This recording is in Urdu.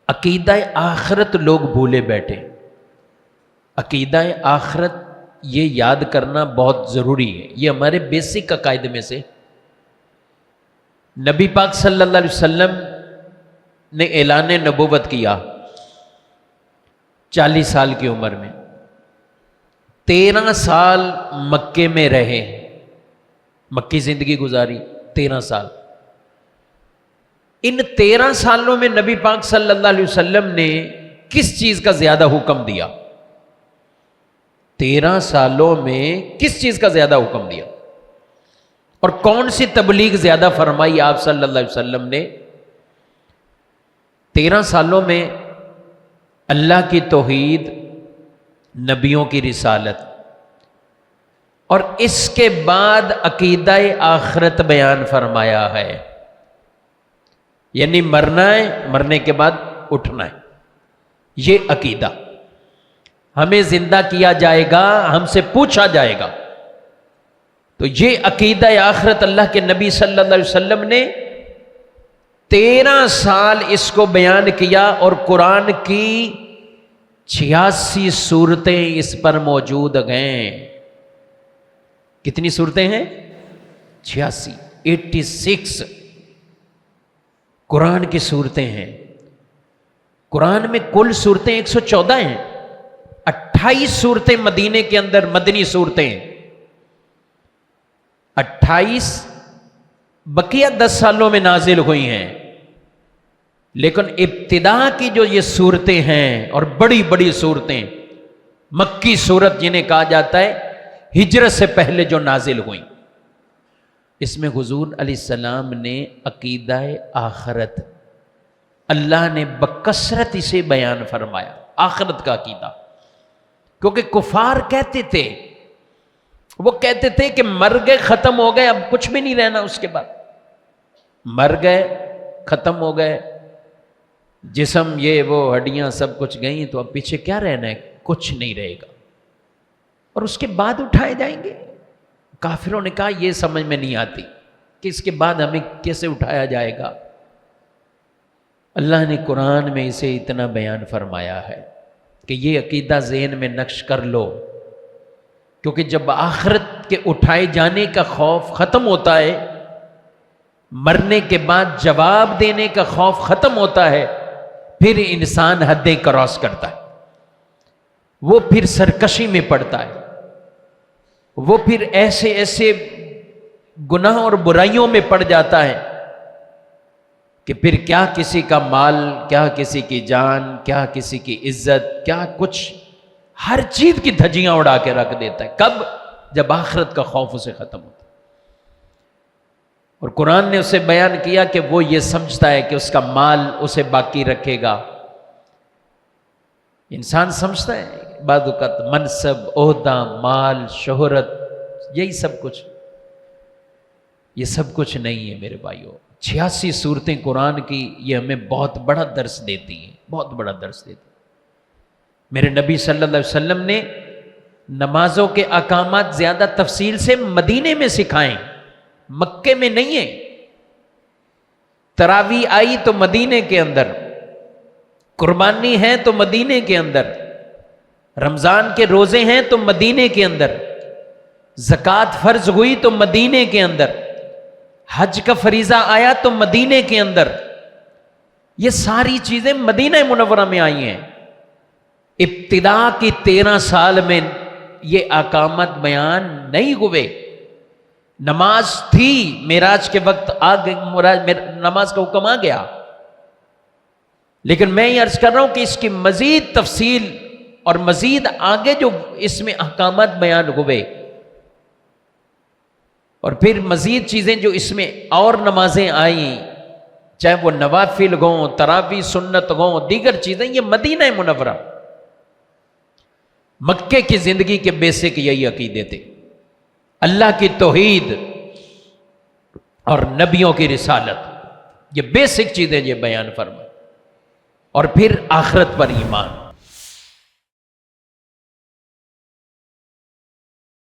عقیدہ آخرت لوگ بھولے بیٹھے. عقیدہ آخرت یہ یاد کرنا بہت ضروری ہے. یہ ہمارے بیسک عقائد میں سے. نبی پاک صلی اللہ علیہ وسلم نے اعلان نبوت کیا 40 سال کی عمر میں. 13 سال مکے میں رہے، مکی زندگی گزاری 13 سال. ان 13 سالوں میں نبی پاک صلی اللہ علیہ وسلم نے کس چیز کا زیادہ حکم دیا؟ 13 سالوں میں کس چیز کا زیادہ حکم دیا اور کون سی تبلیغ زیادہ فرمائی آپ صلی اللہ علیہ وسلم نے؟ 13 سالوں میں اللہ کی توحید، نبیوں کی رسالت، اور اس کے بعد عقیدہ آخرت بیان فرمایا ہے. یعنی مرنا ہے، مرنے کے بعد اٹھنا ہے. یہ عقیدہ. ہمیں زندہ کیا جائے گا، ہم سے پوچھا جائے گا. تو یہ عقیدہ آخرت اللہ کے نبی صلی اللہ علیہ وسلم نے 13 سال اس کو بیان کیا، اور قرآن کی 86 صورتیں اس پر موجود ہیں. کتنی صورتیں ہیں؟ 86 قرآن کی صورتیں ہیں. قرآن میں کل صورتیں 114 ہیں. 28 صورتیں مدینے کے اندر مدنی صورتیں ہیں. 28 بقیہ 10 سالوں میں نازل ہوئی ہیں. لیکن ابتدا کی جو یہ صورتیں ہیں اور بڑی بڑی صورتیں، مکی صورت جنہیں کہا جاتا ہے، ہجرت سے پہلے جو نازل ہوئیں، اس میں حضور علیہ السلام نے عقیدہ آخرت، اللہ نے بکثرت اسے بیان فرمایا. آخرت کا عقیدہ. کیونکہ کفار کہتے تھے، وہ کہتے تھے کہ مر گئے، ختم ہو گئے، اب کچھ بھی نہیں رہنا. اس کے بعد مر گئے، ختم ہو گئے، جسم یہ وہ ہڈیاں سب کچھ گئیں، تو اب پیچھے کیا رہنا ہے؟ کچھ نہیں رہے گا. اور اس کے بعد اٹھائے جائیں گے. کافروں نے کہا یہ سمجھ میں نہیں آتی کہ اس کے بعد ہمیں کیسے اٹھایا جائے گا. اللہ نے قرآن میں اسے اتنا بیان فرمایا ہے کہ یہ عقیدہ ذہن میں نقش کر لو. کیونکہ جب آخرت کے اٹھائے جانے کا خوف ختم ہوتا ہے، مرنے کے بعد جواب دینے کا خوف ختم ہوتا ہے، پھر انسان حدیں کراس کرتا ہے. وہ پھر سرکشی میں پڑتا ہے. وہ پھر ایسے ایسے گناہ اور برائیوں میں پڑ جاتا ہے کہ پھر کیا کسی کا مال، کیا کسی کی جان، کیا کسی کی عزت، کیا کچھ، ہر چیز کی دھجیاں اڑا کے رکھ دیتا ہے. کب؟ جب آخرت کا خوف اسے ختم ہوتا ہے. اور قرآن نے اسے بیان کیا کہ وہ یہ سمجھتا ہے کہ اس کا مال اسے باقی رکھے گا. انسان سمجھتا ہے بعض اوقات منصب، عہدہ، مال، شہرت، یہی سب کچھ. یہ سب کچھ نہیں ہے میرے بھائیوں. 86 صورتیں قرآن کی، یہ ہمیں بہت بڑا درس دیتی ہیں، بہت بڑا درس دیتی ہیں. میرے نبی صلی اللہ علیہ وسلم نے نمازوں کے احکامات زیادہ تفصیل سے مدینے میں سکھائیں، مکے میں نہیں ہیں. تراویح آئی تو مدینے کے اندر، قربانی ہے تو مدینے کے اندر، رمضان کے روزے ہیں تو مدینے کے اندر، زکوٰۃ فرض ہوئی تو مدینے کے اندر، حج کا فریضہ آیا تو مدینے کے اندر. یہ ساری چیزیں مدینہ منورہ میں آئی ہیں. ابتدا کی 13 سال میں یہ احکامات بیان نہیں ہوئے. نماز تھی، معراج کے وقت نماز کا حکم آ گیا. لیکن میں یہ عرض کر رہا ہوں کہ اس کی مزید تفصیل اور مزید آگے جو اس میں احکامات بیان ہوئے، اور پھر مزید چیزیں جو اس میں اور نمازیں آئیں، چاہے وہ نوافل ہوں، تراویح سنت ہوں، دیگر چیزیں، یہ مدینہ منورہ، مکے کی زندگی کے بیسک یہی عقیدے تھے. اللہ کی توحید اور نبیوں کی رسالت، یہ بیسک چیزیں یہ بیان فرمائے. اور پھر آخرت پر ایمان.